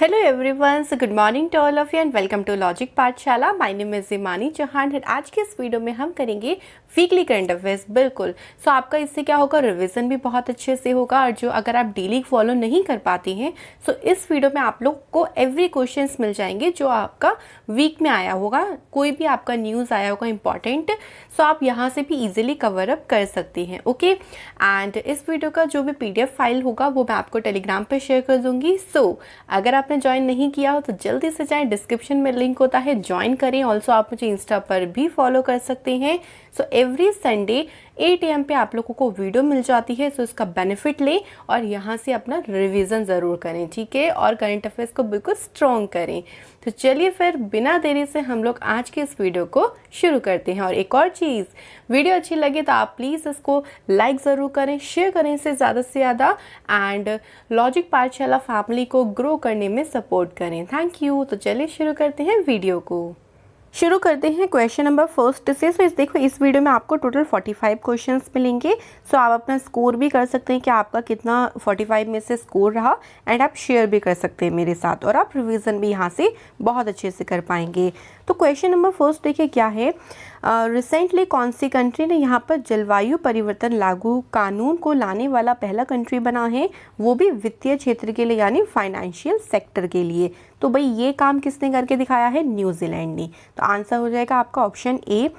Hello everyone, so good morning to all of you and welcome to logic Pathshala. My name is Himani Chauhan. आज के इस video में हम करेंगे वीकली करंट अफेयर्स। बिल्कुल। सो आपका इससे क्या होगा, रिवीजन भी बहुत अच्छे से होगा। और जो अगर आप डेली फॉलो नहीं कर पाते हैं सो इस वीडियो में आप लोग को एवरी क्वेश्चंस मिल जाएंगे जो आपका वीक में आया होगा, कोई भी आपका न्यूज़ आया होगा इंपॉर्टेंट, सो आप यहाँ से भी इजीली कवर अप कर सकते हैं। ओके, एंड इस वीडियो का जो भी PDF फाइल होगा वो मैं आपको टेलीग्राम पे शेयर कर दूंगी। सो अगर आपने ज्वाइन नहीं किया हो तो जल्दी से जाएं, डिस्क्रिप्शन में लिंक होता है, ज्वाइन करें। ऑल्सो आप मुझे इंस्टा पर भी फॉलो कर सकते हैं। सो एवरी संडे 8 AM पे आप लोगों को वीडियो मिल जाती है। सो इसका बेनिफिट लें और यहाँ से अपना रिवीजन ज़रूर करें, ठीक है, और करंट अफेयर्स को बिल्कुल स्ट्रॉन्ग करें। तो चलिए फिर बिना देरी से हम लोग आज के इस वीडियो को शुरू करते हैं। और एक और चीज़, वीडियो अच्छी लगे तो आप प्लीज़ इसको लाइक ज़रूर करें, शेयर करें इसे ज़्यादा से ज़्यादा, एंड लॉजिक पाठशाला फैमिली को ग्रो करने में सपोर्ट करें। Thank you. तो चलिए शुरू करते हैं वीडियो को। शुरू करते हैं क्वेश्चन नंबर फर्स्ट से। सो देखो, इस वीडियो में आपको टोटल 45 क्वेश्चंस मिलेंगे। सो आप अपना स्कोर भी कर सकते हैं कि आपका कितना 45 में से स्कोर रहा, एंड आप शेयर भी कर सकते हैं मेरे साथ, और आप रिवीजन भी यहाँ से बहुत अच्छे से कर पाएंगे। तो क्वेश्चन नंबर फर्स्ट देखिए क्या है। रिसेंटली कौन सी कंट्री ने यहाँ पर जलवायु परिवर्तन लागू कानून को लाने वाला पहला कंट्री बना है, वो भी वित्तीय क्षेत्र के लिए यानी फाइनेंशियल सेक्टर के लिए। तो भाई ये काम किसने करके दिखाया है? न्यूजीलैंड ने। तो आंसर हो जाएगा आपका ऑप्शन ए।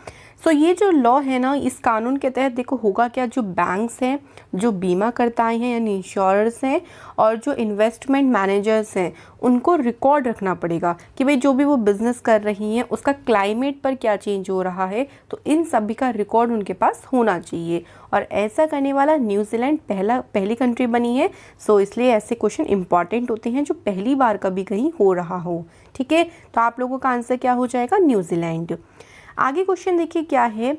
सो ये जो लॉ है ना, इस कानून के तहत देखो होगा क्या, जो बैंक्स हैं, जो बीमा करताएँ हैं यानी इंश्योरर्स हैं, और जो इन्वेस्टमेंट मैनेजर्स हैं, उनको रिकॉर्ड रखना पड़ेगा कि भाई जो भी वो बिज़नेस कर रही हैं उसका क्लाइमेट पर क्या चेंज हो रहा है। तो इन सभी का रिकॉर्ड उनके पास होना चाहिए, और ऐसा करने वाला न्यूजीलैंड पहली कंट्री बनी है। सो इसलिए ऐसे क्वेश्चन इंपॉर्टेंट होते हैं जो पहली बार कभी कहीं हो रहा हो, ठीक है। तो आप लोगों का आंसर क्या हो जाएगा? न्यूजीलैंड। आगे क्वेश्चन देखिए क्या है।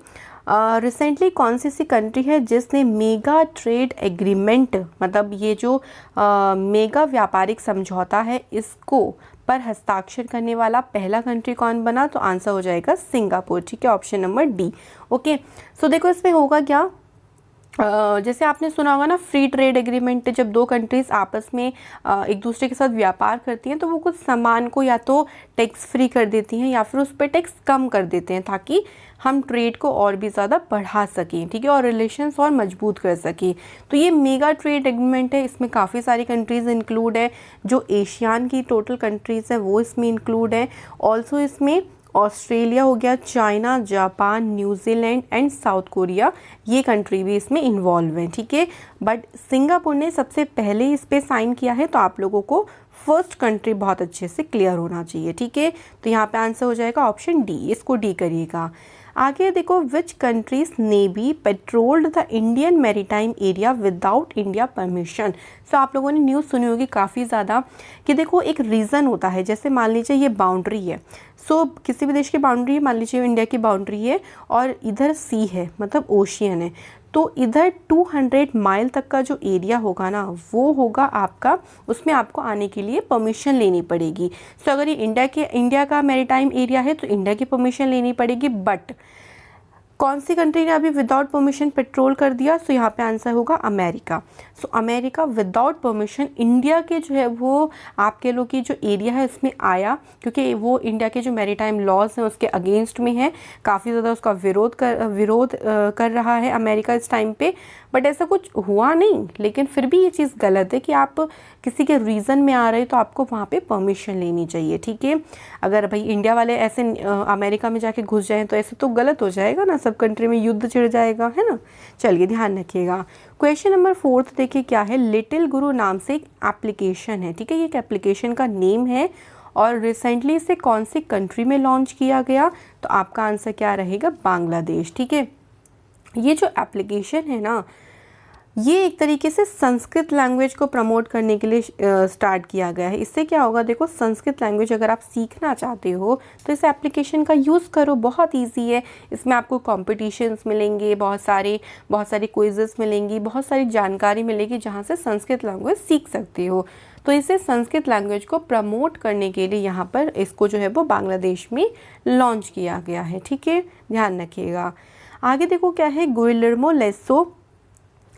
रिसेंटली कौन सी ऐसी कंट्री है जिसने मेगा ट्रेड एग्रीमेंट, मतलब ये जो मेगा व्यापारिक समझौता है, इसको पर हस्ताक्षर करने वाला पहला कंट्री कौन बना? तो आंसर हो जाएगा सिंगापुर, ठीक है, ऑप्शन नंबर डी। ओके, सो देखो इसमें होगा क्या, जैसे आपने सुना होगा ना, फ्री ट्रेड एग्रीमेंट, जब दो कंट्रीज आपस में एक दूसरे के साथ व्यापार करती हैं तो वो कुछ सामान को या तो टैक्स फ्री कर देती हैं या फिर उस पर टैक्स कम कर देते हैं, ताकि हम ट्रेड को और भी ज़्यादा बढ़ा सकें, ठीक है, और रिलेशंस और मजबूत कर सकें। तो ये मेगा ट्रेड एग्रीमेंट है, इसमें काफ़ी सारी कंट्रीज़ इंक्लूड है। जो एशियान की टोटल कंट्रीज़ है वो इसमें इंक्लूड है। ऑल्सो इसमें ऑस्ट्रेलिया हो गया, China, Japan, New Zealand and south Korea, ये कंट्री भी इसमें इन्वॉल्व हैं, ठीक है। बट सिंगापुर ने सबसे पहले इस पे साइन किया है, तो आप लोगों को फर्स्ट कंट्री बहुत अच्छे से क्लियर होना चाहिए, ठीक है। तो यहाँ पे आंसर हो जाएगा ऑप्शन डी, इसको डी करिएगा। आगे देखो, which countries navy patrolled the Indian maritime area without India permission. So आप लोगों ने न्यूज़ सुनी होगी काफ़ी ज़्यादा कि देखो एक रीज़न होता है, जैसे मान लीजिए ये बाउंड्री है, सो किसी भी देश की बाउंड्री है, मान लीजिए इंडिया की बाउंड्री है और इधर सी है, मतलब ओशियन है, तो इधर 200 माइल तक का जो एरिया होगा ना, वो होगा आपका, उसमें आपको आने के लिए परमिशन लेनी पड़ेगी। सो अगर ये इंडिया का मैरीटाइम एरिया है तो इंडिया की परमिशन लेनी पड़ेगी। बट कौन सी कंट्री ने अभी विदाउट परमिशन पेट्रोल कर दिया? सो यहाँ पे आंसर होगा America. So America without permission India के जो है वो आप कह लो कि जो एरिया है उसमें आया, क्योंकि वो इंडिया के जो मैरीटाइम लॉज हैं उसके अगेंस्ट में है, काफ़ी ज़्यादा उसका विरोध कर रहा है अमेरिका इस टाइम पे। बट ऐसा कुछ हुआ नहीं, लेकिन फिर भी ये चीज़ गलत है कि आप किसी के रीज़न में आ रहे तो आपको वहाँ पे परमिशन लेनी चाहिए, ठीक है। अगर भाई इंडिया वाले ऐसे अमेरिका में जाके घुस जाएं तो ऐसे तो गलत हो जाएगा ना, सब कंट्री में युद्ध छिड़ जाएगा, है ना। चलिए ध्यान रखिएगा। क्वेश्चन नंबर 4 देखिए क्या है। लिटिल गुरु नाम से एक एप्लीकेशन है, ठीक है, ये एक एप्लीकेशन का नेम है, और रिसेंटली इसे कौन सी कंट्री में लॉन्च किया गया? तो आपका आंसर क्या रहेगा? बांग्लादेश, ठीक है। ये जो एप्लीकेशन है ना, ये एक तरीके से संस्कृत लैंग्वेज को प्रमोट करने के लिए स्टार्ट किया गया है। इससे क्या होगा, देखो संस्कृत लैंग्वेज अगर आप सीखना चाहते हो तो इस एप्लीकेशन का यूज़ करो, बहुत इजी है। इसमें आपको कॉम्पिटिशन्स मिलेंगे, बहुत सारे क्विज़ेस मिलेंगी, बहुत सारी जानकारी मिलेगी जहाँ से संस्कृत लैंग्वेज सीख सकते हो। तो इसे संस्कृत लैंग्वेज को प्रमोट करने के लिए यहाँ पर इसको जो है वो बांग्लादेश में लॉन्च किया गया है, ठीक है, ध्यान रखिएगा। आगे देखो क्या है। Guillermo Lasso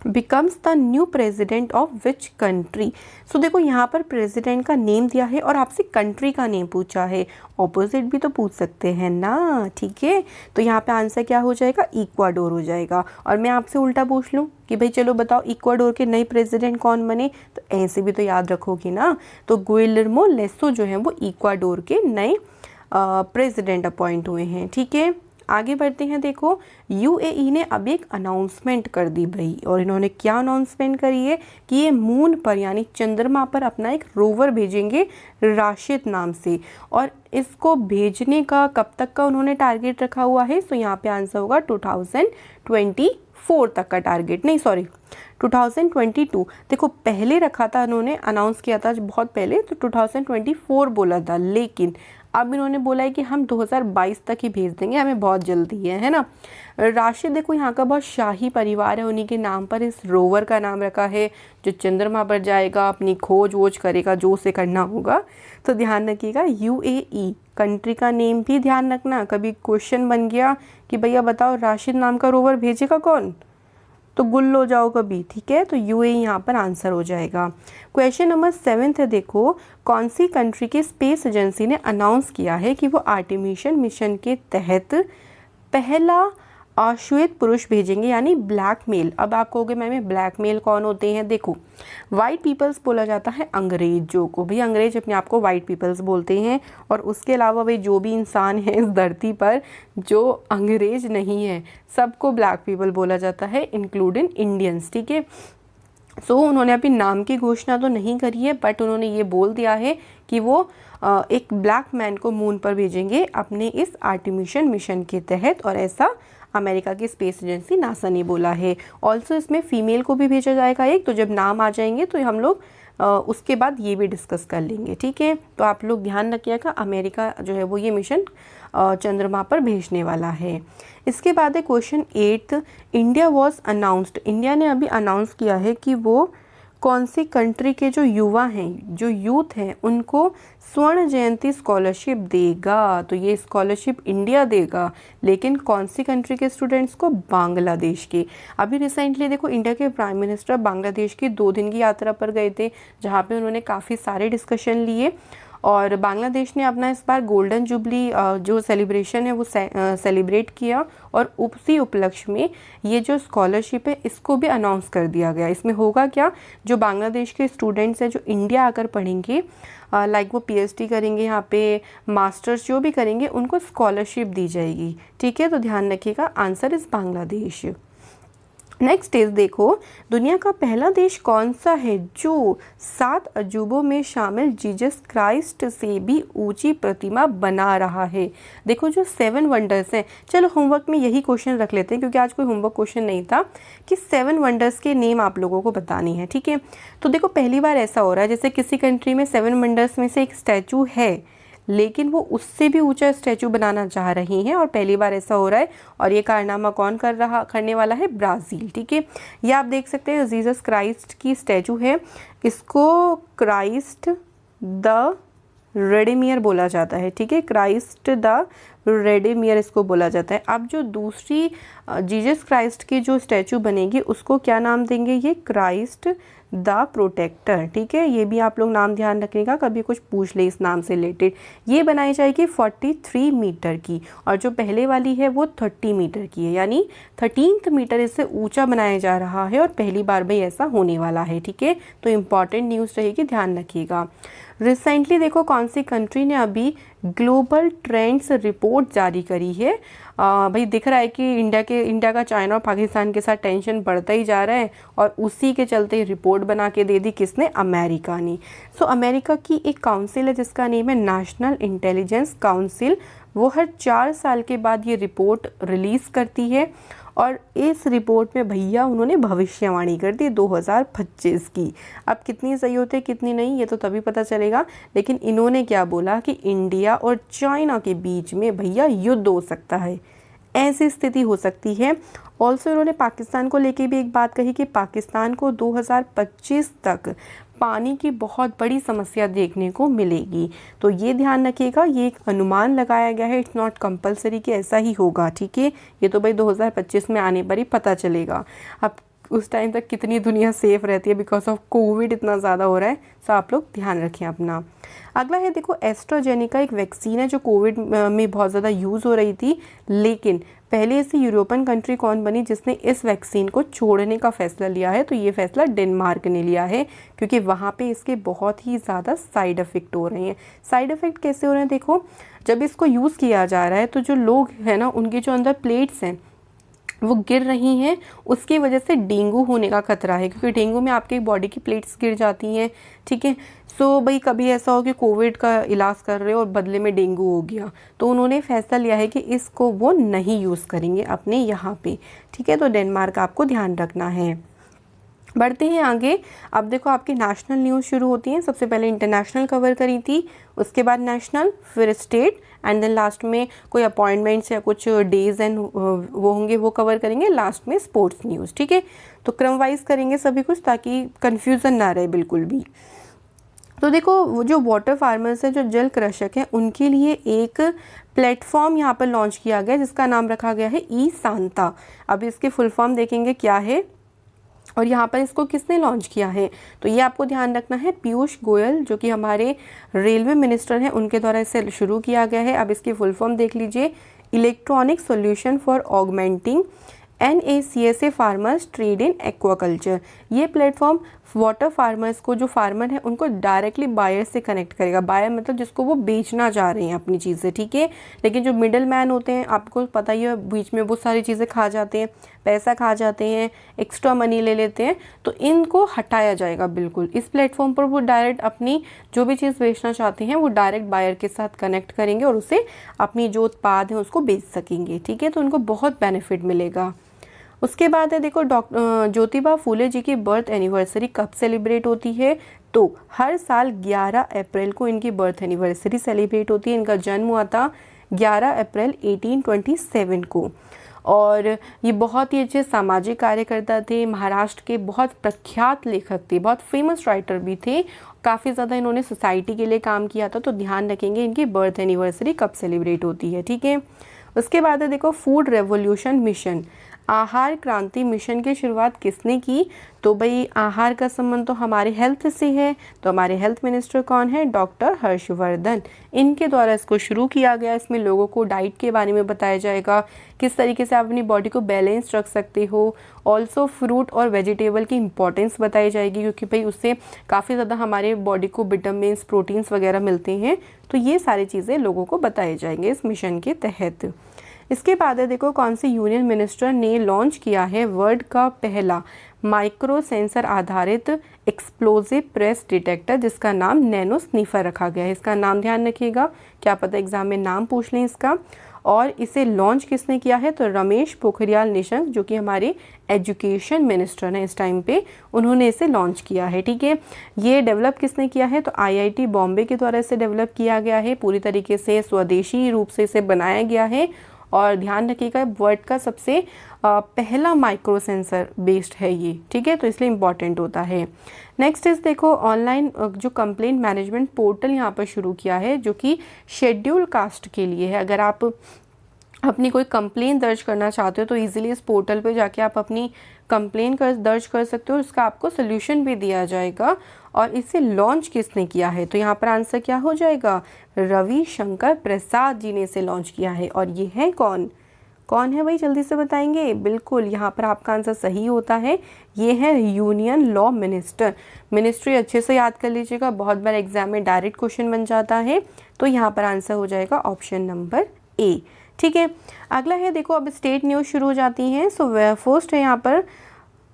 becomes the new president of which country. So देखो यहाँ पर प्रेसिडेंट का नेम दिया है और आपसे कंट्री का नेम पूछा है, ऑपोजिट भी तो पूछ सकते हैं ना, ठीक है। तो यहाँ पे आंसर क्या हो जाएगा, इक्वाडोर हो जाएगा। और मैं आपसे उल्टा पूछ लूँ कि भाई चलो बताओ इक्वाडोर के नए प्रेसिडेंट कौन बने, तो ऐसे भी तो याद रखोगी ना। तो गुइलेर्मो लेसो जो है वो इक्वाडोर के नए प्रेसिडेंट अपॉइंट हुए हैं, ठीक है। आगे बढ़ते हैं। देखो यूएई ने अब एक अनाउंसमेंट कर दी भाई, और इन्होंने क्या अनाउंसमेंट करी है कि ये मून पर यानी चंद्रमा पर अपना एक रोवर भेजेंगे राशिद नाम से। और इसको भेजने का कब तक का उन्होंने टारगेट रखा हुआ है, तो यहाँ पे आंसर होगा 2024 तक का टारगेट, नहीं सॉरी 2022। देखो पहले रखा था, उन्होंने अनाउंस किया था बहुत पहले तो 2024 बोला था, लेकिन अब इन्होंने बोला है कि हम 2022 तक ही भेज देंगे, हमें बहुत जल्दी है ना। राशिद देखो यहाँ का बहुत शाही परिवार है, उन्हीं के नाम पर इस रोवर का नाम रखा है जो चंद्रमा पर जाएगा, अपनी खोज वोज करेगा जो उसे करना होगा। तो ध्यान रखिएगा यूएई कंट्री का नेम भी ध्यान रखना, कभी क्वेश्चन बन गया कि भैया बताओ राशिद नाम का रोवर भेजेगा कौन, तो गुल हो जाओ कभी, ठीक है। तो यूएई यहाँ पर आंसर हो जाएगा। क्वेश्चन नंबर 7 है। देखो कौन सी कंट्री की स्पेस एजेंसी ने अनाउंस किया है कि वो आर्टेमिस मिशन के तहत पहला श्वेत पुरुष भेजेंगे यानी ब्लैक मेल। अब आप कहोगे मैम ब्लैक मेल कौन होते हैं, देखो वाइट पीपल्स बोला जाता है अंग्रेजों को, भाई अंग्रेज अपने आप को वाइट पीपल्स बोलते हैं। और उसके अलावा भाई जो भी इंसान है इस धरती पर जो अंग्रेज नहीं है सबको ब्लैक पीपल बोला जाता है, इंक्लूडिंग इंडियंस, ठीक है। सो उन्होंने अभी नाम की घोषणा तो नहीं करी है, बट उन्होंने ये बोल दिया है कि वो एक ब्लैक मैन को मून पर भेजेंगे अपने इस आर्टेमिस मिशन के तहत, और ऐसा अमेरिका की स्पेस एजेंसी नासा ने बोला है। ऑल्सो इसमें फीमेल को भी भेजा जाएगा एक, तो जब नाम आ जाएंगे तो हम लोग उसके बाद ये भी डिस्कस कर लेंगे, ठीक है। तो आप लोग ध्यान रखिएगा अमेरिका जो है वो ये मिशन चंद्रमा पर भेजने वाला है। इसके बाद है question 8। India was announced, India ने अभी अनाउंस किया है कि वो कौन सी कंट्री के जो युवा हैं, जो यूथ हैं, उनको स्वर्ण जयंती स्कॉलरशिप देगा। तो ये स्कॉलरशिप इंडिया देगा, लेकिन कौन सी कंट्री के स्टूडेंट्स को, बांग्लादेश के। अभी रिसेंटली देखो इंडिया के प्राइम मिनिस्टर बांग्लादेश की 2 दिन की यात्रा पर गए थे, जहाँ पे उन्होंने काफ़ी सारे डिस्कशन लिए। और बांग्लादेश ने अपना इस बार गोल्डन जुबली जो सेलिब्रेशन है वो सेलिब्रेट किया, और उसी उपलक्ष्य में ये जो स्कॉलरशिप है इसको भी अनाउंस कर दिया गया। इसमें होगा क्या, जो बांग्लादेश के स्टूडेंट्स हैं जो इंडिया आकर पढ़ेंगे, लाइक वो पीएचडी करेंगे यहाँ पे, मास्टर्स जो भी करेंगे, उनको स्कॉलरशिप दी जाएगी, ठीक है। तो ध्यान रखिएगा answer is Bangladesh. Next is देखो दुनिया का पहला देश कौन सा है जो 7 अजूबों में शामिल जीसस क्राइस्ट से भी ऊंची प्रतिमा बना रहा है। देखो जो 7 वंडर्स हैं, चलो होमवर्क में यही क्वेश्चन रख लेते हैं क्योंकि आज कोई होमवर्क क्वेश्चन नहीं था, कि 7 वंडर्स के नेम आप लोगों को बतानी है, ठीक है। तो देखो पहली बार ऐसा हो रहा है जैसे किसी कंट्री में 7 वंडर्स में से एक स्टैचू है, लेकिन वो उससे भी ऊंचा स्टैचू बनाना चाह रही हैं, और पहली बार ऐसा हो रहा है। और ये कारनामा कौन करने वाला है, ब्राज़ील, ठीक है। ये आप देख सकते हैं जीसस क्राइस्ट की स्टैचू है, इसको क्राइस्ट द रेडेमियर बोला जाता है, ठीक है, क्राइस्ट द रेडेमियर इसको बोला जाता है। अब जो दूसरी जीसस क्राइस्ट की जो स्टैचू बनेगी उसको क्या नाम देंगे, ये क्राइस्ट द प्रोटेक्टर, ठीक है। ये भी आप लोग नाम ध्यान रखिएगा, कभी कुछ पूछ ले इस नाम से रिलेटेड। ये बनाई जाएगी 43 मीटर की, और जो पहले वाली है वो 30 मीटर की है, यानी 13 मीटर इससे ऊंचा बनाया जा रहा है, और पहली बार भी ऐसा होने वाला है, ठीक है। तो इम्पॉर्टेंट न्यूज़ रहेगी, ध्यान रखिएगा। रिसेंटली देखो कौन सी कंट्री ने अभी ग्लोबल ट्रेंड्स रिपोर्ट जारी करी है। भाई दिख रहा है कि इंडिया का चाइना और पाकिस्तान के साथ टेंशन बढ़ता ही जा रहा है, और उसी के चलते रिपोर्ट बना के दे दी किसने, अमेरिका ने। सो अमेरिका की एक काउंसिल है जिसका नेम है नेशनल इंटेलिजेंस काउंसिल, वो हर 4 साल के बाद ये रिपोर्ट रिलीज़ करती है। और इस रिपोर्ट में भैया उन्होंने भविष्यवाणी कर दी 2025 की। अब कितनी सही होती है कितनी नहीं ये तो तभी पता चलेगा, लेकिन इन्होंने क्या बोला कि इंडिया और चाइना के बीच में भैया युद्ध हो सकता है, ऐसी स्थिति हो सकती है। ऑल्सो इन्होंने पाकिस्तान को लेके भी एक बात कही कि पाकिस्तान को 2025 तक पानी की बहुत बड़ी समस्या देखने को मिलेगी। तो ये ध्यान रखिएगा, ये एक अनुमान लगाया गया है, इट्स नॉट कंपलसरी कि ऐसा ही होगा, ठीक है। ये तो भाई 2025 में आने पर ही पता चलेगा। अब उस टाइम तक कितनी दुनिया सेफ रहती है, बिकॉज ऑफ कोविड इतना ज़्यादा हो रहा है। सो आप लोग ध्यान रखें अपना। अगला है देखो एस्ट्राजेनेका, एक वैक्सीन है जो कोविड में बहुत ज़्यादा यूज़ हो रही थी, लेकिन पहले ऐसी यूरोपियन कंट्री कौन बनी जिसने इस वैक्सीन को छोड़ने का फैसला लिया है? तो ये फैसला डेनमार्क ने लिया है, क्योंकि वहाँ पे इसके बहुत ही ज़्यादा साइड इफ़ेक्ट हो रहे हैं। साइड इफ़ेक्ट कैसे हो रहे हैं? देखो, जब इसको यूज़ किया जा रहा है तो जो लोग हैं ना, उनके जो अंदर प्लेट्स हैं वो गिर रही हैं, उसकी वजह से डेंगू होने का खतरा है, क्योंकि डेंगू में आपके बॉडी की प्लेट्स गिर जाती हैं। ठीक है, सो भाई कभी ऐसा हो कि कोविड का इलाज कर रहे हो और बदले में डेंगू हो गया, तो उन्होंने फैसला लिया है कि इसको वो नहीं यूज़ करेंगे अपने यहाँ पे। ठीक है, तो डेनमार्क आपको ध्यान रखना है। बढ़ते हैं आगे। अब देखो आपकी नेशनल न्यूज़ शुरू होती हैं। सबसे पहले इंटरनेशनल कवर करी थी, उसके बाद नेशनल, फिर स्टेट, एंड देन लास्ट में कोई अपॉइंटमेंट्स या कुछ डेज एंड वो होंगे वो कवर करेंगे, लास्ट में स्पोर्ट्स न्यूज़। ठीक है, तो क्रम वाइज करेंगे सभी कुछ ताकि कन्फ्यूज़न ना रहे बिल्कुल भी। तो देखो वो जो वाटर फार्मर्स हैं, जो जल कृषक हैं, उनके लिए एक प्लेटफॉर्म यहाँ पर लॉन्च किया गया जिसका नाम रखा गया है ई सांता। अब इसके फुल फॉर्म देखेंगे क्या है और यहाँ पर इसको किसने लॉन्च किया है, तो ये आपको ध्यान रखना है, पीयूष गोयल जो कि हमारे रेलवे मिनिस्टर हैं, उनके द्वारा इसे शुरू किया गया है। अब इसकी फुल फॉर्म देख लीजिए, electronic solution for augmenting NACSA farmers trade in aquaculture. ये प्लेटफॉर्म वाटर फार्मर्स को, जो फार्मर है उनको डायरेक्टली बायर से कनेक्ट करेगा। बायर मतलब जिसको वो बेचना चाह रहे हैं अपनी चीज़ें। ठीक है, लेकिन जो मिडल मैन होते हैं, आपको पता ही है, बीच में बहुत सारी चीज़ें खा जाते हैं, पैसा खा जाते हैं, एक्स्ट्रा मनी ले लेते हैं, तो इनको हटाया जाएगा बिल्कुल। इस प्लेटफॉर्म पर वो डायरेक्ट अपनी जो भी चीज़ बेचना चाहते हैं वो डायरेक्ट बायर के साथ कनेक्ट करेंगे और उसे अपनी जो उत्पाद है उसको बेच सकेंगे। ठीक है, तो उनको बहुत बेनिफिट मिलेगा। उसके बाद है देखो ज्योतिबा फूले जी की बर्थ एनिवर्सरी कब सेलिब्रेट होती है, तो हर साल 11 अप्रैल को इनकी बर्थ एनिवर्सरी सेलिब्रेट होती है। इनका जन्म हुआ था 11 अप्रैल 1827 को, और ये बहुत ही अच्छे सामाजिक कार्यकर्ता थे, महाराष्ट्र के बहुत प्रख्यात लेखक थे, बहुत फेमस राइटर भी थे, काफ़ी ज़्यादा इन्होंने सोसाइटी के लिए काम किया था। तो ध्यान रखेंगे इनकी बर्थ एनिवर्सरी कब सेलिब्रेट होती है। ठीक है, उसके बाद है देखो फूड रेवोल्यूशन मिशन, आहार क्रांति मिशन की शुरुआत किसने की, तो भाई आहार का संबंध तो हमारे हेल्थ से है, तो हमारे हेल्थ मिनिस्टर कौन है, डॉक्टर हर्षवर्धन। इनके द्वारा इसको शुरू किया गया। इसमें लोगों को डाइट के बारे में बताया जाएगा, किस तरीके से आप अपनी बॉडी को बैलेंस रख सकते हो। ऑल्सो फ्रूट और वेजिटेबल की इंपॉर्टेंस बताई जाएगी, क्योंकि भाई उससे काफ़ी ज़्यादा हमारे बॉडी को विटामिन्स, प्रोटीन्स वगैरह मिलते हैं। तो ये सारी चीज़ें लोगों को बताई जाएंगे इस मिशन के तहत। इसके बाद है देखो कौन सी यूनियन मिनिस्टर ने लॉन्च किया है वर्ल्ड का पहला माइक्रो सेंसर आधारित एक्सप्लोजिव प्रेस डिटेक्टर, जिसका नाम नैनो स्नीफर रखा गया है। इसका नाम ध्यान रखिएगा, क्या पता एग्जाम में नाम पूछ लें इसका। और इसे लॉन्च किसने किया है, तो रमेश पोखरियाल निशंक जो कि हमारे एजुकेशन मिनिस्टर हैं इस टाइम पे, उन्होंने इसे लॉन्च किया है। ठीक है, ये डेवलप किसने किया है, तो IIT बॉम्बे के द्वारा इसे डेवलप किया गया है। पूरी तरीके से स्वदेशी रूप से इसे बनाया गया है, और ध्यान रखिएगा वर्ल्ड का सबसे पहला माइक्रो सेंसर बेस्ड है ये। ठीक है, तो इसलिए इम्पॉर्टेंट होता है। नेक्स्ट इस देखो ऑनलाइन जो कंप्लेंट मैनेजमेंट पोर्टल यहाँ पर शुरू किया है, जो कि शेड्यूल कास्ट के लिए है। अगर आप अपनी कोई कंप्लेन दर्ज करना चाहते हो तो इजीली इस पोर्टल पे जाके आप अपनी कंप्लेन दर्ज कर सकते हो, इसका आपको सोल्यूशन भी दिया जाएगा। और इसे लॉन्च किसने किया है, तो यहाँ पर आंसर क्या हो जाएगा, रविशंकर प्रसाद जी ने इसे लॉन्च किया है। और ये है कौन है भाई, जल्दी से बताएंगे। बिल्कुल, यहाँ पर आपका आंसर सही होता है, ये है यूनियन लॉ मिनिस्टर। मिनिस्ट्री अच्छे से याद कर लीजिएगा, बहुत बार एग्जाम में डायरेक्ट क्वेश्चन बन जाता है। तो यहाँ पर आंसर हो जाएगा ऑप्शन नंबर ए। ठीक है, अगला है देखो अब स्टेट न्यूज़ शुरू हो जाती हैं। सो फर्स्ट है यहाँ पर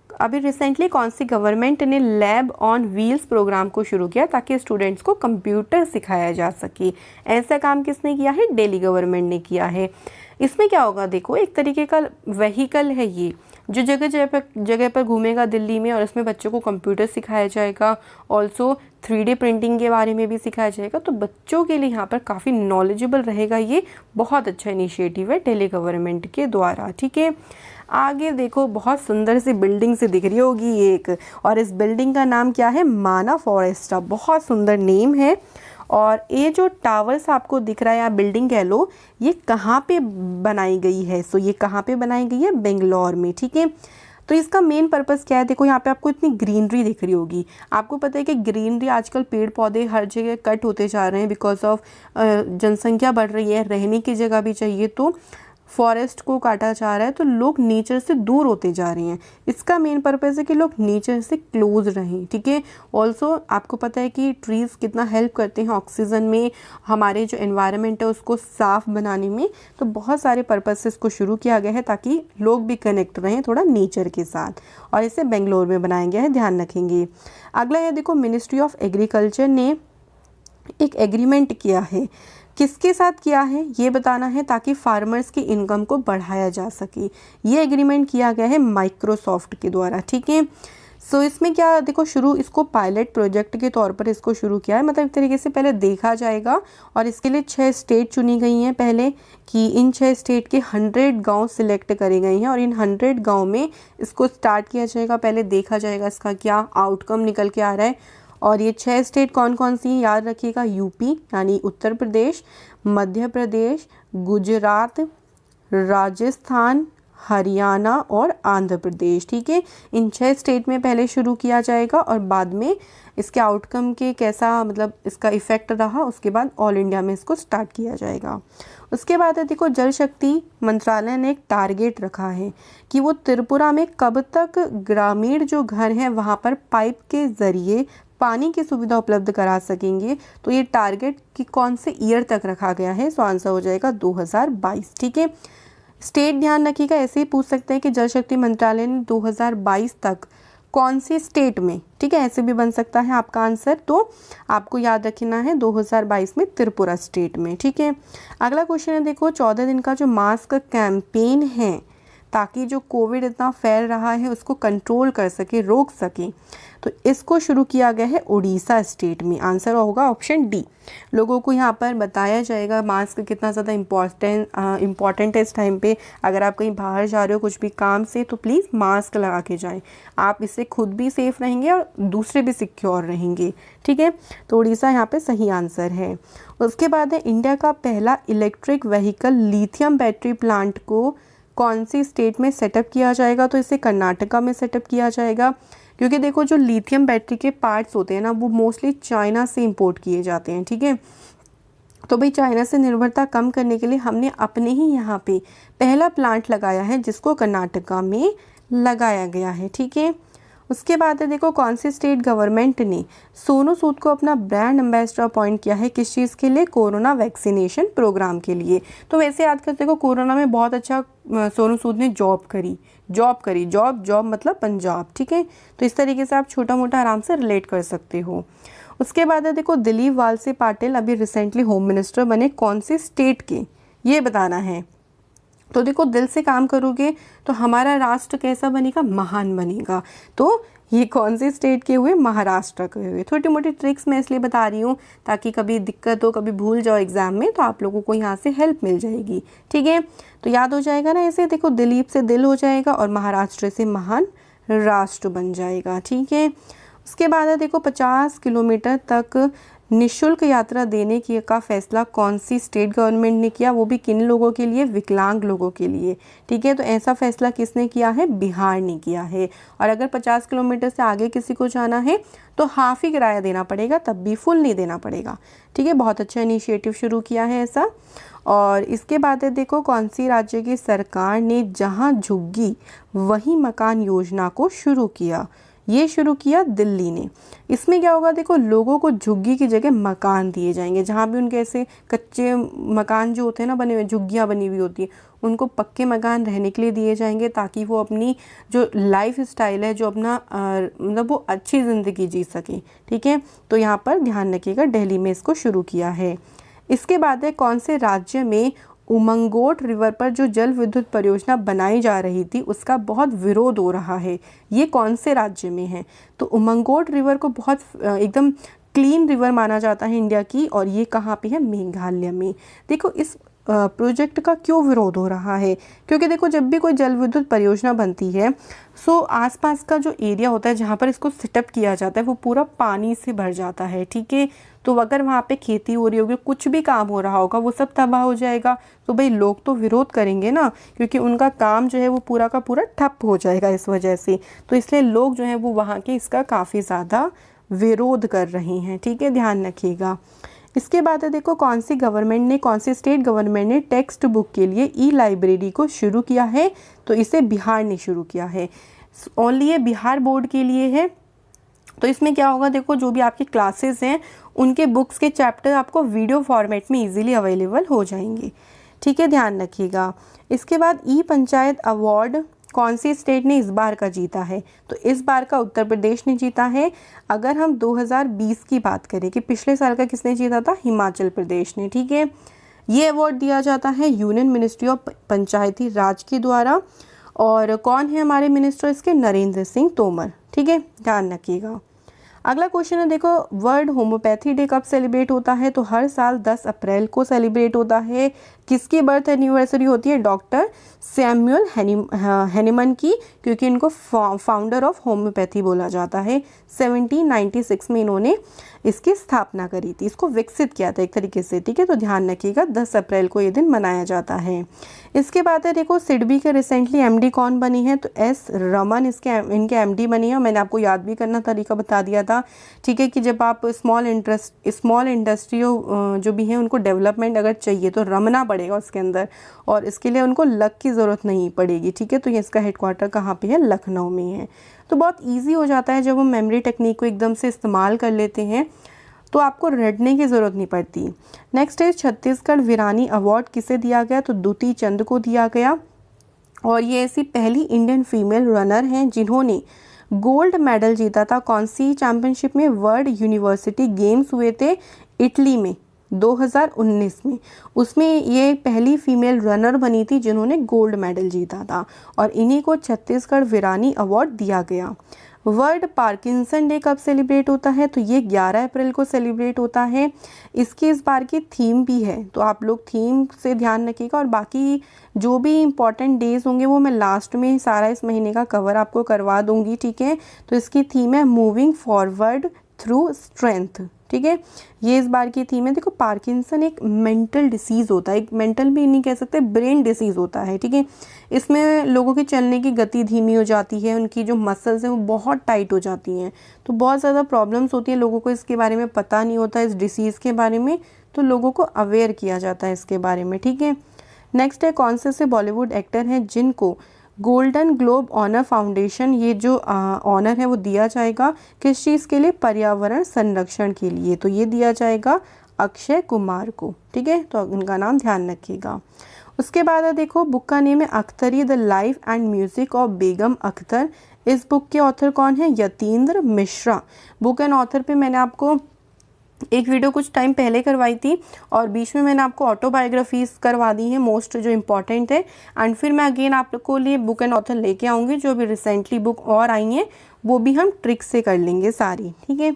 अभी रिसेंटली कौन सी गवर्नमेंट ने लैब ऑन व्हील्स प्रोग्राम को शुरू किया ताकि स्टूडेंट्स को कंप्यूटर सिखाया जा सके। ऐसा काम किसने किया है, दिल्ली गवर्नमेंट ने किया है। इसमें क्या होगा, देखो एक तरीके का व्हीकल है ये, जो जगह पर घूमेगा दिल्ली में, और इसमें बच्चों को कंप्यूटर सिखाया जाएगा। ऑल्सो 3D प्रिंटिंग के बारे में भी सिखाया जाएगा। तो बच्चों के लिए यहाँ पर काफ़ी नॉलेजेबल रहेगा। ये बहुत अच्छा इनिशिएटिव है दिल्ली गवर्नमेंट के द्वारा। ठीक है, आगे देखो बहुत सुंदर सी बिल्डिंग से दिख रही होगी एक, और इस बिल्डिंग का नाम क्या है, माना फॉरेस्टा। बहुत सुंदर नेम है। और ये जो टावर्स आपको दिख रहा है या बिल्डिंग कह लो, ये कहाँ पे बनाई गई है, सो ये कहाँ पे बनाई गई है, बेंगलोर में। ठीक है, तो इसका मेन पर्पस क्या है, देखो यहाँ पे आपको इतनी ग्रीनरी दिख रही होगी, आपको पता है कि ग्रीनरी आजकल पेड़ पौधे हर जगह कट होते जा रहे हैं बिकॉज ऑफ जनसंख्या बढ़ रही है, रहने की जगह भी चाहिए, तो फॉरेस्ट को काटा जा रहा है, तो लोग नेचर से दूर होते जा रहे हैं। इसका मेन पर्पस है कि लोग नेचर से क्लोज रहें, ठीक है। ऑल्सो आपको पता है कि ट्रीज़ कितना हेल्प करते हैं ऑक्सीजन में, हमारे जो एनवायरनमेंट है उसको साफ बनाने में, तो बहुत सारे पर्पस से इसको शुरू किया गया है ताकि लोग भी कनेक्ट रहें थोड़ा नेचर के साथ, और इसे बेंगलोर में बनाया गया है, ध्यान रखेंगे। अगला है देखो, मिनिस्ट्री ऑफ एग्रीकल्चर ने एक एग्रीमेंट किया है, किसके साथ किया है ये बताना है ताकि फार्मर्स की इनकम को बढ़ाया जा सके। ये एग्रीमेंट किया गया है माइक्रोसॉफ्ट के द्वारा, ठीक है। सो इसमें क्या देखो, इसको पायलट प्रोजेक्ट के तौर पर इसको शुरू किया है, मतलब एक तरीके से पहले देखा जाएगा, और इसके लिए 6 स्टेट चुनी गई हैं पहले, कि इन 6 स्टेट के 100 गांव सिलेक्ट करे गए हैं, और इन 100 गांव में इसको स्टार्ट किया जाएगा, पहले देखा जाएगा इसका क्या आउटकम निकल के आ रहा है। और ये 6 स्टेट कौन कौन सी हैं याद रखिएगा, यूपी यानी उत्तर प्रदेश, मध्य प्रदेश, गुजरात, राजस्थान, हरियाणा और आंध्र प्रदेश, ठीक है। इन 6 स्टेट में पहले शुरू किया जाएगा, और बाद में इसके आउटकम के कैसा मतलब इसका इफेक्ट रहा, उसके बाद ऑल इंडिया में इसको स्टार्ट किया जाएगा। उसके बाद है देखो, जल शक्ति मंत्रालय ने एक टारगेट रखा है कि वो त्रिपुरा में कब तक ग्रामीण जो घर हैं वहाँ पर पाइप के ज़रिए पानी की सुविधा उपलब्ध करा सकेंगे। तो ये टारगेट कि कौन से ईयर तक रखा गया है, सो आंसर हो जाएगा 2022, ठीक है। स्टेट ध्यान रखिएगा, ऐसे ही पूछ सकते हैं कि जल शक्ति मंत्रालय ने 2022 तक कौन से स्टेट में, ठीक है, ऐसे भी बन सकता है आपका आंसर, तो आपको याद रखना है 2022 में त्रिपुरा स्टेट में, ठीक है। अगला क्वेश्चन है देखो, 14 दिन का जो मास्क कैंपेन है ताकि जो कोविड इतना फैल रहा है उसको कंट्रोल कर सके, रोक सके, तो इसको शुरू किया गया है उड़ीसा स्टेट में। आंसर होगा ऑप्शन डी। लोगों को यहाँ पर बताया जाएगा मास्क कितना ज़्यादा इम्पॉर्टेंट है इस टाइम पे। अगर आप कहीं बाहर जा रहे हो कुछ भी काम से, तो प्लीज़ मास्क लगा के जाएं, आप इससे खुद भी सेफ रहेंगे और दूसरे भी सिक्योर रहेंगे, ठीक है। तो उड़ीसा यहाँ पे सही आंसर है। उसके बाद है, इंडिया का पहला electric vehicle lithium battery plant को कौन सी स्टेट में सेटअप किया जाएगा, तो इसे कर्नाटका में सेटअप किया जाएगा, क्योंकि देखो जो लिथियम बैटरी के पार्ट्स होते हैं ना, वो मोस्टली चाइना से इंपोर्ट किए जाते हैं, ठीक है। तो भाई चाइना से निर्भरता कम करने के लिए हमने अपने ही यहाँ पे पहला प्लांट लगाया है, जिसको कर्नाटका में लगाया गया है, ठीक है। उसके बाद है देखो, कौन सी स्टेट गवर्नमेंट ने सोनू सूद को अपना ब्रांड एम्बेसडर अपॉइंट किया है, किस चीज़ के लिए, कोरोना वैक्सीनेशन प्रोग्राम के लिए। तो वैसे याद करते देखो, कोरोना में बहुत अच्छा सोनू सूद ने जॉब मतलब पंजाब, ठीक है। तो इस तरीके से आप छोटा मोटा आराम से रिलेट कर सकते हो। उसके बाद है देखो, दिलीप वालसे पाटिल अभी रिसेंटली होम मिनिस्टर बने, कौन से स्टेट के, ये बताना है। तो देखो, दिल से काम करोगे तो हमारा राष्ट्र कैसा बनेगा, महान बनेगा। तो ये कौन से स्टेट के हुए, महाराष्ट्र के हुए। छोटी मोटी ट्रिक्स मैं इसलिए बता रही हूँ ताकि कभी दिक्कत हो, कभी भूल जाओ एग्जाम में, तो आप लोगों को यहाँ से हेल्प मिल जाएगी, ठीक है। तो याद हो जाएगा ना ऐसे, देखो दिलीप से दिल हो जाएगा और महाराष्ट्र से महान राष्ट्र बन जाएगा, ठीक है। उसके बाद है देखो, 50 किलोमीटर तक निःशुल्क यात्रा देने का फैसला कौन सी स्टेट गवर्नमेंट ने किया, वो भी किन लोगों के लिए, विकलांग लोगों के लिए, ठीक है। तो ऐसा फैसला किसने किया है, बिहार ने किया है। और अगर 50 किलोमीटर से आगे किसी को जाना है तो हाफ ही किराया देना पड़ेगा, तब भी फुल नहीं देना पड़ेगा, ठीक है। बहुत अच्छा इनिशिएटिव शुरू किया है ऐसा। और इसके बाद है देखो, कौन सी राज्य की सरकार ने जहाँ झुग्गी वहीं मकान योजना को शुरू किया, ये शुरू किया दिल्ली ने। इसमें क्या होगा, देखो लोगों को झुग्गी की जगह मकान दिए जाएंगे, जहाँ भी उनके ऐसे कच्चे मकान जो होते हैं ना बने हुए, झुग्गियाँ बनी हुई होती हैं, उनको पक्के मकान रहने के लिए दिए जाएंगे, ताकि वो अपनी जो लाइफ स्टाइल है, जो अपना मतलब वो अच्छी ज़िंदगी जी सकें, ठीक है। तो यहाँ पर ध्यान रखिएगा, दिल्ली में इसको शुरू किया है। इसके बाद है, कौन से राज्य में उमंगोट रिवर पर जो जल विद्युत परियोजना बनाई जा रही थी उसका बहुत विरोध हो रहा है, ये कौन से राज्य में है। तो उमंगोट रिवर को बहुत एकदम क्लीन रिवर माना जाता है इंडिया की, और ये कहाँ पे है, मेघालय में। देखो इस प्रोजेक्ट का क्यों विरोध हो रहा है, क्योंकि देखो जब भी कोई जल विद्युत परियोजना बनती है, सो आसपास का जो एरिया होता है जहाँ पर इसको सेटअप किया जाता है वो पूरा पानी से भर जाता है, ठीक है। तो अगर वहाँ पे खेती हो रही होगी, कुछ भी काम हो रहा होगा, वो सब तबाह हो जाएगा। तो भाई लोग तो विरोध करेंगे ना, क्योंकि उनका काम जो है वो पूरा का पूरा ठप हो जाएगा इस वजह से। तो इसलिए लोग जो है वो वहाँ के इसका काफ़ी ज़्यादा विरोध कर रहे हैं, ठीक है, ध्यान रखिएगा। इसके बाद है देखो, कौन सी स्टेट गवर्नमेंट ने टेक्स्ट बुक के लिए ई लाइब्रेरी को शुरू किया है? तो इसे बिहार ने शुरू किया है। ओनली ये बिहार बोर्ड के लिए है। तो इसमें क्या होगा, देखो जो भी आपकी क्लासेस हैं उनके बुक्स के चैप्टर आपको वीडियो फॉर्मेट में इजीली अवेलेबल हो जाएंगे, ठीक है, ध्यान रखिएगा। इसके बाद ई पंचायत अवार्ड कौन सी स्टेट ने इस बार का जीता है? तो इस बार का उत्तर प्रदेश ने जीता है। अगर हम 2020 की बात करें कि पिछले साल का किसने जीता था, हिमाचल प्रदेश ने, ठीक है। ये अवार्ड दिया जाता है यूनियन मिनिस्ट्री ऑफ पंचायती राज के द्वारा। और कौन है हमारे मिनिस्टर इसके? नरेंद्र सिंह तोमर, ठीक है, ध्यान रखिएगा। अगला क्वेश्चन है देखो, वर्ल्ड होम्योपैथी डे कब सेलिब्रेट होता है? तो हर साल 10 अप्रैल को सेलिब्रेट होता है। किसकी बर्थ एनिवर्सरी होती है? डॉक्टर सैमुअल हैनीमन की, क्योंकि इनको फाउंडर ऑफ होम्योपैथी बोला जाता है। 1796 में इन्होंने इसकी स्थापना करी थी, इसको विकसित किया था एक तरीके से, ठीक है। तो ध्यान रखिएगा 10 अप्रैल को ये दिन मनाया जाता है। इसके बाद है देखो, सिडबी के रिसेंटली एमडी कौन बनी है? तो एस रमन इनके एमडी बनी है। मैंने आपको याद भी करना तरीका बता दिया था, ठीक है, कि जब आप स्मॉल इंडस्ट्री जो भी हैं उनको डेवलपमेंट अगर चाहिए तो रमना पड़ेगा उसके अंदर, और इसके लिए उनको लक की ज़रूरत नहीं पड़ेगी, ठीक है। तो ये इसका हेडक्वार्टर कहाँ पे है? लखनऊ में है। तो बहुत ईजी हो जाता है जब हम मेमोरी टेक्निक को एकदम से इस्तेमाल कर लेते हैं, तो आपको रटने की ज़रूरत नहीं पड़ती। नेक्स्ट है छत्तीसगढ़ वीरानी अवार्ड किसे दिया गया? तो दुती चंद को दिया गया। और ये ऐसी पहली इंडियन फीमेल रनर हैं जिन्होंने गोल्ड मेडल जीता था। कौन सी चैंपियनशिप में? वर्ल्ड यूनिवर्सिटी गेम्स हुए थे इटली में 2019 में, उसमें ये पहली फीमेल रनर बनी थी जिन्होंने गोल्ड मेडल जीता था, और इन्हीं को छत्तीसगढ़ वीरानी अवार्ड दिया गया। वर्ल्ड पार्किंसन डे कब सेलिब्रेट होता है? तो ये 11 अप्रैल को सेलिब्रेट होता है। इसकी इस बार की थीम भी है, तो आप लोग थीम से ध्यान रखिएगा। और बाकी जो भी इम्पॉर्टेंट डेज होंगे वो मैं लास्ट में सारा इस महीने का कवर आपको करवा दूंगी, ठीक है। तो इसकी थीम है मूविंग फॉरवर्ड थ्रू स्ट्रेंथ, ठीक है, ये इस बार की थीम है। देखो पार्किंसन एक मेंटल डिसीज़ होता है, एक मेंटल भी नहीं कह सकते, ब्रेन डिसीज़ होता है, ठीक है। इसमें लोगों की चलने की गति धीमी हो जाती है, उनकी जो मसल्स हैं वो बहुत टाइट हो जाती हैं, तो बहुत ज़्यादा प्रॉब्लम्स होती है। लोगों को इसके बारे में पता नहीं होता इस डिसीज़ के बारे में, तो लोगों को अवेयर किया जाता है इसके बारे में, ठीक है। नेक्स्ट है, कौन से बॉलीवुड एक्टर हैं जिनको गोल्डन ग्लोब ऑनर फाउंडेशन, ये जो ऑनर है वो दिया जाएगा किस चीज़ के लिए? पर्यावरण संरक्षण के लिए। तो ये दिया जाएगा अक्षय कुमार को, ठीक है, तो उनका नाम ध्यान रखिएगा। उसके बाद है देखो, बुक का नेम है Akhtari the life and music of Begum Akhtar. इस बुक के ऑथर कौन है? Yatindra Mishra. Book and author पे मैंने आपको एक वीडियो कुछ टाइम पहले करवाई थी, और बीच में मैंने आपको ऑटोबायोग्राफीज करवा दी हैं मोस्ट जो इम्पॉर्टेंट है। एंड फिर मैं अगेन आपको लिए बुक एंड ऑथर लेके आऊँगी, जो भी रिसेंटली बुक और आई हैं वो भी हम ट्रिक से कर लेंगे सारी, ठीक है।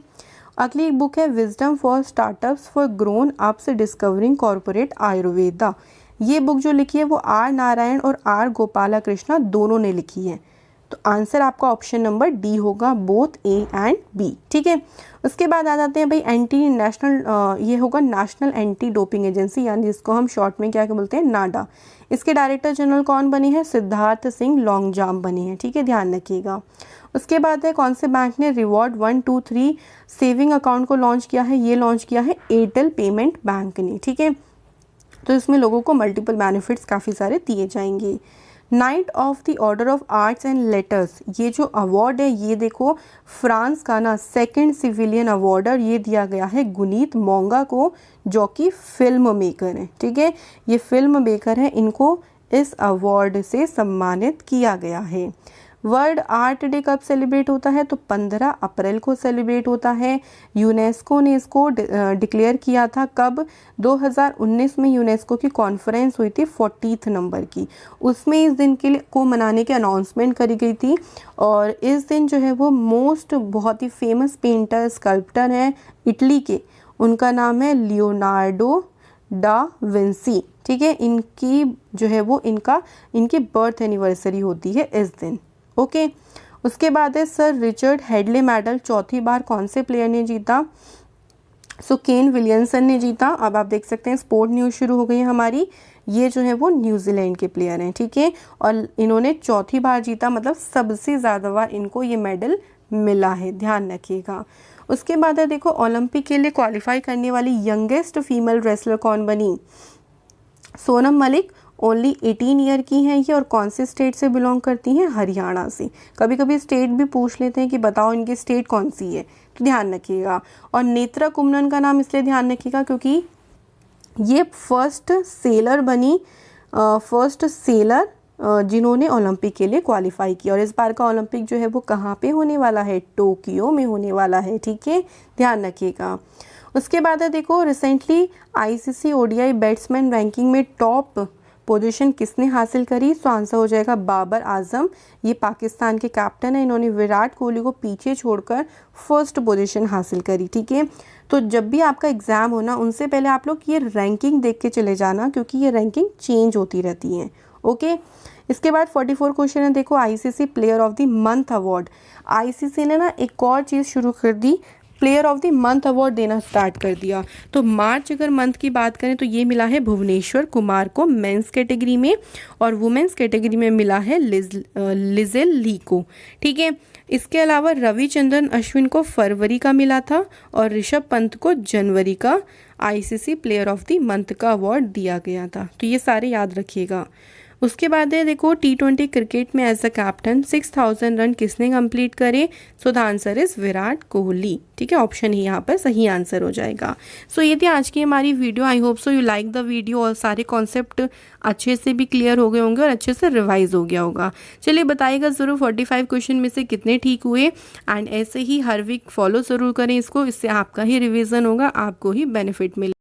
अगली एक बुक है wisdom for startups for grown ups discovering corporate Ayurveda. ये बुक जो लिखी है वो आर नारायण और आर गोपाला कृष्णा दोनों ने लिखी है। तो आंसर आपका ऑप्शन नंबर डी होगा, बोथ ए एंड बी, ठीक है। उसके बाद आ जाते हैं भाई ये होगा नेशनल एंटी डोपिंग एजेंसी, यानी जिसको हम शॉर्ट में क्या बोलते हैं, नाडा। इसके डायरेक्टर जनरल कौन बने हैं? सिद्धार्थ सिंह लॉन्गजाम बने हैं, ठीक है, ध्यान रखिएगा। उसके बाद है, कौन से बैंक ने रिवॉर्ड 123 सेविंग अकाउंट को लॉन्च किया है? ये लॉन्च किया है एयरटेल पेमेंट बैंक ने, ठीक है। तो इसमें लोगों को मल्टीपल बेनिफिट्स काफ़ी सारे दिए जाएंगे। Night of the order of arts and letters, ये जो अवार्ड है ये देखो फ्रांस का ना सेकंड सिविलियन अवार्ड, और ये दिया गया है गुनीत मोंगा को, जो कि फिल्म मेकर है, ठीक है, ये फिल्म मेकर है, इनको इस अवार्ड से सम्मानित किया गया है। वर्ल्ड आर्ट डे कब सेलिब्रेट होता है? तो 15 अप्रैल को सेलिब्रेट होता है। यूनेस्को ने इसको डिक्लेयर किया था कब? 2019 में यूनेस्को की कॉन्फ्रेंस हुई थी 40th नंबर की, उसमें इस दिन के लिए को मनाने की अनाउंसमेंट करी गई थी। और इस दिन जो है वो बहुत ही फेमस पेंटर स्कल्प्टर हैं इटली के, उनका नाम है लियोनार्डो डा विंसी, ठीक है। इनकी जो है वो इनकी बर्थ एनिवर्सरी होती है इस दिन, ओके। उसके बाद है सर रिचर्ड हेडले मेडल चौथी बार कौन से प्लेयर ने जीता? सो केन विलियमसन ने जीता। अब आप देख सकते हैं स्पोर्ट न्यूज़ शुरू हो गई है हमारी। ये जो है वो न्यूजीलैंड के प्लेयर हैं, ठीक है, और इन्होंने चौथी बार जीता, मतलब सबसे ज़्यादा बार इनको ये मेडल मिला है, ध्यान रखिएगा। उसके बाद है देखो ओलंपिक के लिए क्वालिफाई करने वाली यंगेस्ट फीमेल रेसलर कौन बनी? सोनम मलिक। ओनली 18 ईयर की हैं ये और कौन से स्टेट से बिलोंग करती हैं? हरियाणा से। कभी कभी स्टेट भी पूछ लेते हैं कि बताओ इनकी स्टेट कौन सी है, तो ध्यान रखिएगा। और नेत्रा कुमनन का नाम इसलिए ध्यान रखिएगा क्योंकि ये फर्स्ट सेलर बनी, फर्स्ट सेलर जिन्होंने ओलंपिक के लिए क्वालिफाई किया। और इस बार का ओलंपिक जो है वो कहाँ पे होने वाला है? टोक्यो में होने वाला है, ठीक है, ध्यान रखिएगा। उसके बाद है देखो recently ICC ODI batsman ranking में टॉप पोजीशन किसने हासिल करी? सो आंसर हो जाएगा बाबर आजम। ये पाकिस्तान के कैप्टन है, इन्होंने विराट कोहली को पीछे छोड़कर फर्स्ट पोजीशन हासिल करी, ठीक है। तो जब भी आपका एग्ज़ाम हो ना, उनसे पहले आप लोग ये रैंकिंग देख के चले जाना क्योंकि ये रैंकिंग चेंज होती रहती है, ओके। इसके बाद 44 क्वेश्चन है देखो ICC player of the month award. ICC ने ना एक और चीज़ शुरू कर दी, player of the month award देना स्टार्ट कर दिया। तो मार्च अगर मंथ की बात करें तो ये मिला है भुवनेश्वर कुमार को मेंस कैटेगरी में, और वुमेन्स कैटेगरी में मिला है लिजेल ली को, ठीक है। इसके अलावा रविचंद्रन अश्विन को फरवरी का मिला था और ऋषभ पंत को जनवरी का ICC player of the month का अवार्ड दिया गया था। तो ये सारे याद रखिएगा। उसके बाद है देखो T20 क्रिकेट में एज अ कैप्टन 6000 रन किसने कंप्लीट करे? So the answer is Virat Kohli, ठीक है, ऑप्शन ही यहाँ पर सही आंसर हो जाएगा। सो ये थी आज की हमारी video. I hope so you like the video और सारे कॉन्सेप्ट अच्छे से भी क्लियर हो गए होंगे और अच्छे से रिवाइज हो गया होगा। चलिए बताइएगा ज़रूर 45 क्वेश्चन में से कितने ठीक हुए, एंड ऐसे ही हर वीक फॉलो ज़रूर करें इसको, इससे आपका ही रिविज़न होगा, आपको ही बेनिफिट मिले।